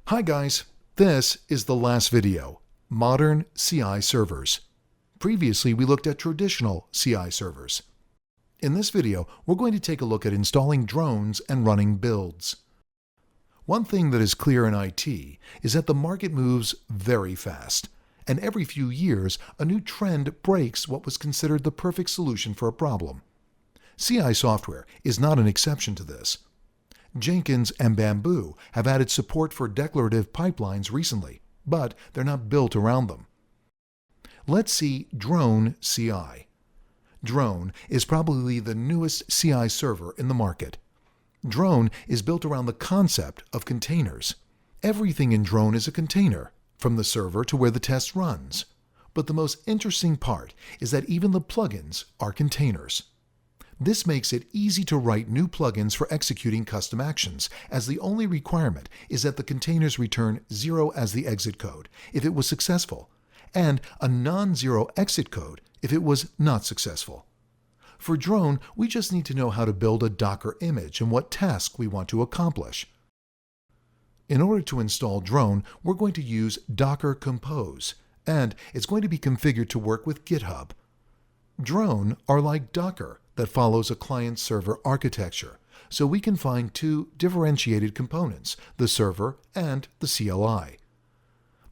Hi guys, this is the last video, Modern CI Servers. Previously we looked at traditional CI servers. In this video, we're going to take a look at installing drones and running builds. One thing that is clear in IT is that the market moves very fast, and every few years a new trend breaks what was considered the perfect solution for a problem. CI software is not an exception to this. Jenkins and Bamboo have added support for declarative pipelines recently, but they're not built around them. Let's see Drone CI. Drone is probably the newest CI server in the market. Drone is built around the concept of containers. Everything in Drone is a container, from the server to where the test runs. But the most interesting part is that even the plugins are containers. This makes it easy to write new plugins for executing custom actions, as the only requirement is that the containers return 0 as the exit code if it was successful, and a non-zero exit code if it was not successful. For Drone, we just need to know how to build a Docker image and what task we want to accomplish. In order to install Drone, we're going to use Docker Compose, and it's going to be configured to work with GitHub. Drone are like Docker that follows a client-server architecture, so we can find two differentiated components, the server and the CLI.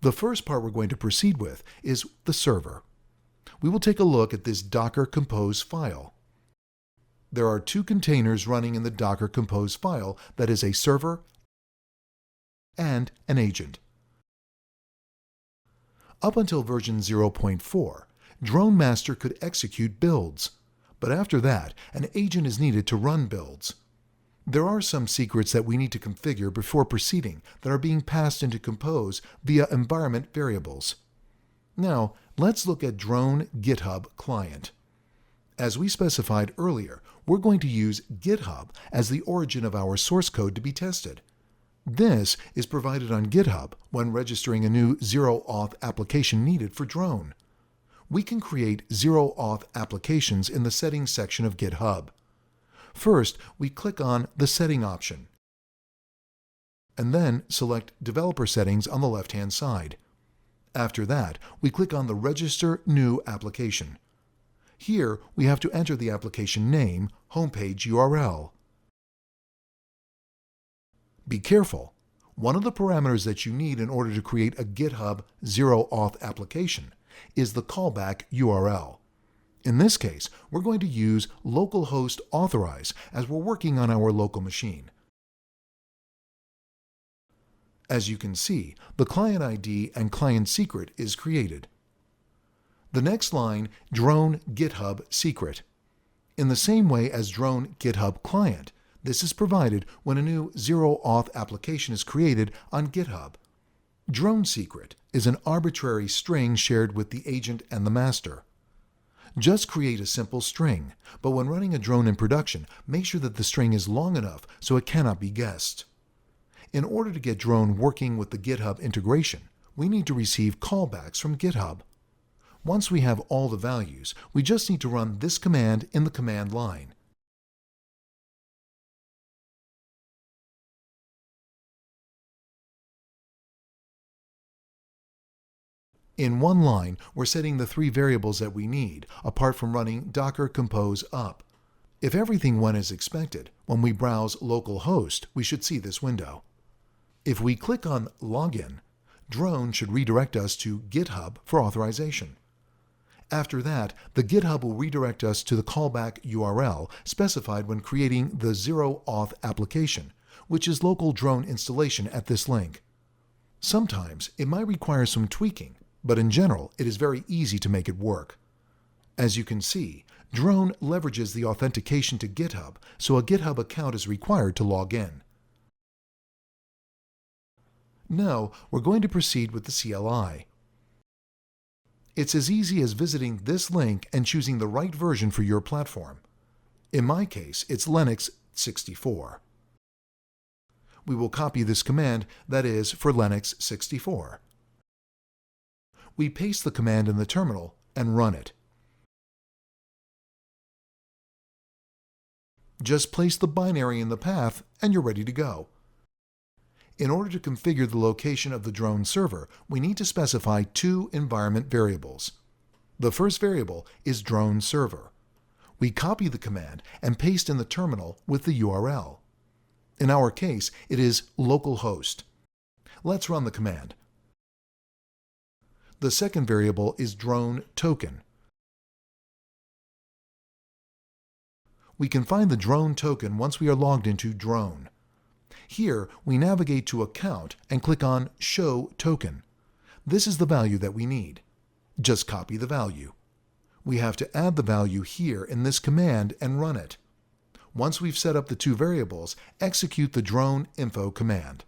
The first part we're going to proceed with is the server. We will take a look at this Docker Compose file. There are two containers running in the Docker Compose file that is a server and an agent. Up until version 0.4, Drone Master could execute builds, but after that, an agent is needed to run builds. There are some secrets that we need to configure before proceeding that are being passed into Compose via environment variables. Now, let's look at Drone GitHub Client. As we specified earlier, we're going to use GitHub as the origin of our source code to be tested. This is provided on GitHub when registering a new zero-auth application needed for Drone. We can create zero-auth applications in the Settings section of GitHub. First, we click on the Setting option, and then select Developer Settings on the left-hand side. After that, we click on the Register New Application. Here, we have to enter the application name, homepage URL. Be careful. One of the parameters that you need in order to create a GitHub zero-auth application is the callback URL. In this case, we're going to use localhost authorize as we're working on our local machine. As you can see, the client ID and client secret is created. The next line, Drone GitHub secret. In the same way as Drone GitHub client, this is provided when a new zero-auth application is created on GitHub. Drone secret is an arbitrary string shared with the agent and the master. Just create a simple string, but when running a drone in production, make sure that the string is long enough so it cannot be guessed. In order to get Drone working with the GitHub integration, we need to receive callbacks from GitHub. Once we have all the values, we just need to run this command in the command line. In one line, we're setting the three variables that we need, apart from running Docker Compose up. If everything went as expected, when we browse localhost, we should see this window. If we click on Login, Drone should redirect us to GitHub for authorization. After that, the GitHub will redirect us to the callback URL specified when creating the zero-auth application, which is local drone installation at this link. Sometimes it might require some tweaking, but in general, it is very easy to make it work. As you can see, Drone leverages the authentication to GitHub, so a GitHub account is required to log in. Now, we're going to proceed with the CLI. It's as easy as visiting this link and choosing the right version for your platform. In my case, it's Linux 64. We will copy this command that is for Linux 64. We paste the command in the terminal and run it. Just place the binary in the path and you're ready to go. In order to configure the location of the drone server, we need to specify two environment variables. The first variable is drone server. We copy the command and paste in the terminal with the URL. In our case, it is localhost. Let's run the command. The second variable is drone token. We can find the drone token once we are logged into Drone. Here, we navigate to Account and click on Show Token. This is the value that we need. Just copy the value. We have to add the value here in this command and run it. Once we've set up the two variables, execute the drone info command.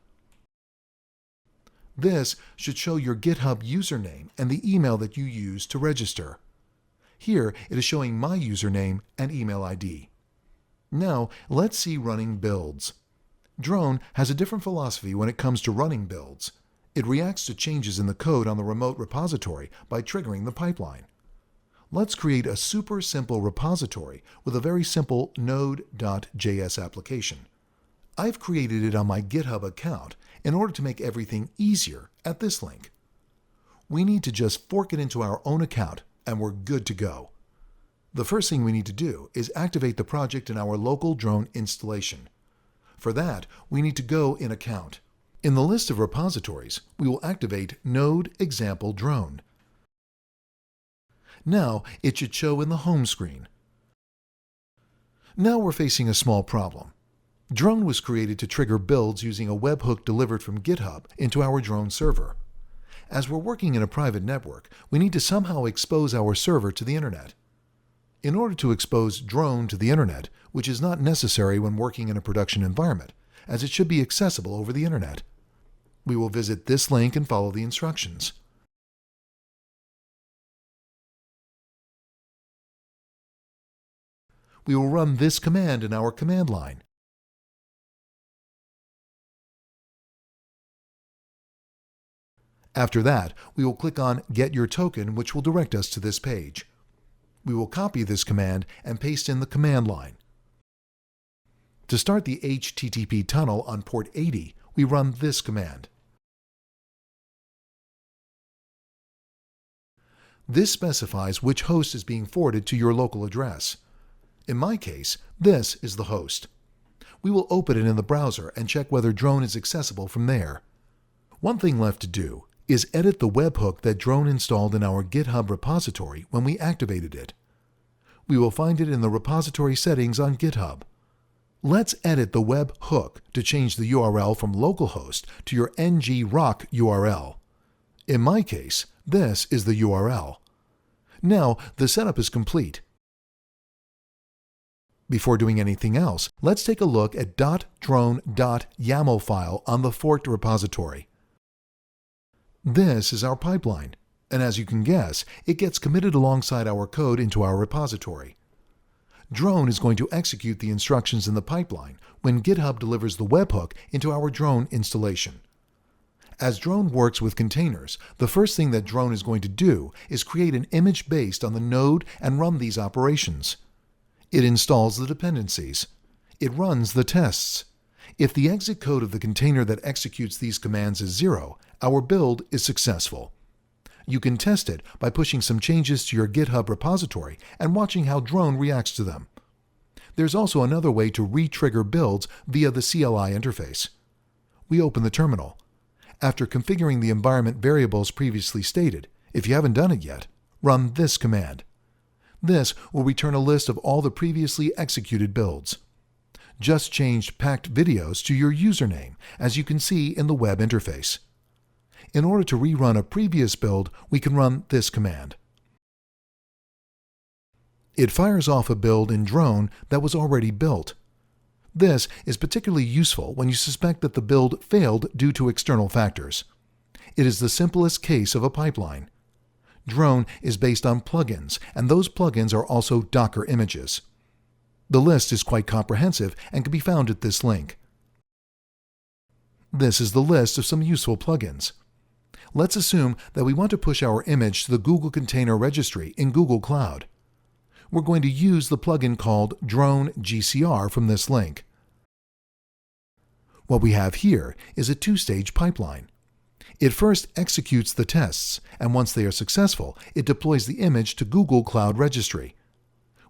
This should show your GitHub username and the email that you used to register. Here, it is showing my username and email ID. Now, let's see running builds. Drone has a different philosophy when it comes to running builds. It reacts to changes in the code on the remote repository by triggering the pipeline. Let's create a super simple repository with a very simple Node.js application. I've created it on my GitHub account in order to make everything easier at this link. We need to just fork it into our own account and we're good to go. The first thing we need to do is activate the project in our local drone installation. For that, we need to go in Account. In the list of repositories, we will activate Node Example Drone. Now it should show in the home screen. Now we're facing a small problem. Drone was created to trigger builds using a webhook delivered from GitHub into our drone server. As we're working in a private network, we need to somehow expose our server to the internet. In order to expose Drone to the internet, which is not necessary when working in a production environment, as it should be accessible over the internet, we will visit this link and follow the instructions. We will run this command in our command line. After that, we will click on Get Your Token, which will direct us to this page. We will copy this command and paste in the command line. To start the HTTP tunnel on port 80, we run this command. This specifies which host is being forwarded to your local address. In my case, this is the host. We will open it in the browser and check whether Drone is accessible from there. One thing left to do is edit the webhook that Drone installed in our GitHub repository when we activated it. We will find it in the repository settings on GitHub. Let's edit the webhook to change the URL from localhost to your ngrok URL. In my case, this is the URL. Now the setup is complete. Before doing anything else, let's take a look at .drone.yaml file on the forked repository. This is our pipeline, and as you can guess, it gets committed alongside our code into our repository. Drone is going to execute the instructions in the pipeline when GitHub delivers the webhook into our Drone installation. As Drone works with containers, the first thing that Drone is going to do is create an image based on the node and run these operations. It installs the dependencies. It runs the tests. If the exit code of the container that executes these commands is 0, our build is successful. You can test it by pushing some changes to your GitHub repository and watching how Drone reacts to them. There's also another way to re-trigger builds via the CLI interface. We open the terminal. After configuring the environment variables previously stated, if you haven't done it yet, run this command. This will return a list of all the previously executed builds. Just change packed videos to your username, as you can see in the web interface. In order to rerun a previous build, we can run this command. It fires off a build in Drone that was already built. This is particularly useful when you suspect that the build failed due to external factors. It is the simplest case of a pipeline. Drone is based on plugins, and those plugins are also Docker images. The list is quite comprehensive and can be found at this link. This is the list of some useful plugins. Let's assume that we want to push our image to the Google Container Registry in Google Cloud. We're going to use the plugin called Drone GCR from this link. What we have here is a two-stage pipeline. It first executes the tests, and once they are successful, it deploys the image to Google Cloud Registry.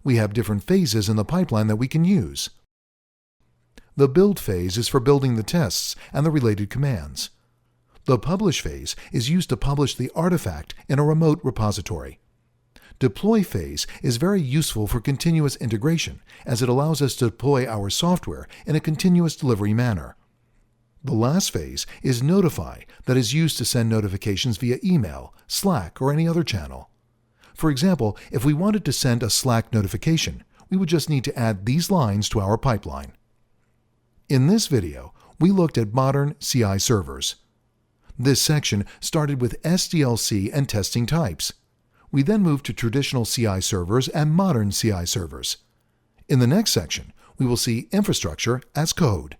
We have different phases in the pipeline that we can use. The build phase is for building the tests and the related commands. The publish phase is used to publish the artifact in a remote repository. Deploy phase is very useful for continuous integration, as it allows us to deploy our software in a continuous delivery manner. The last phase is notify, that is used to send notifications via email, Slack, or any other channel. For example, if we wanted to send a Slack notification, we would just need to add these lines to our pipeline. In this video, we looked at modern CI servers. This section started with SDLC and testing types. We then moved to traditional CI servers and modern CI servers. In the next section, we will see infrastructure as code.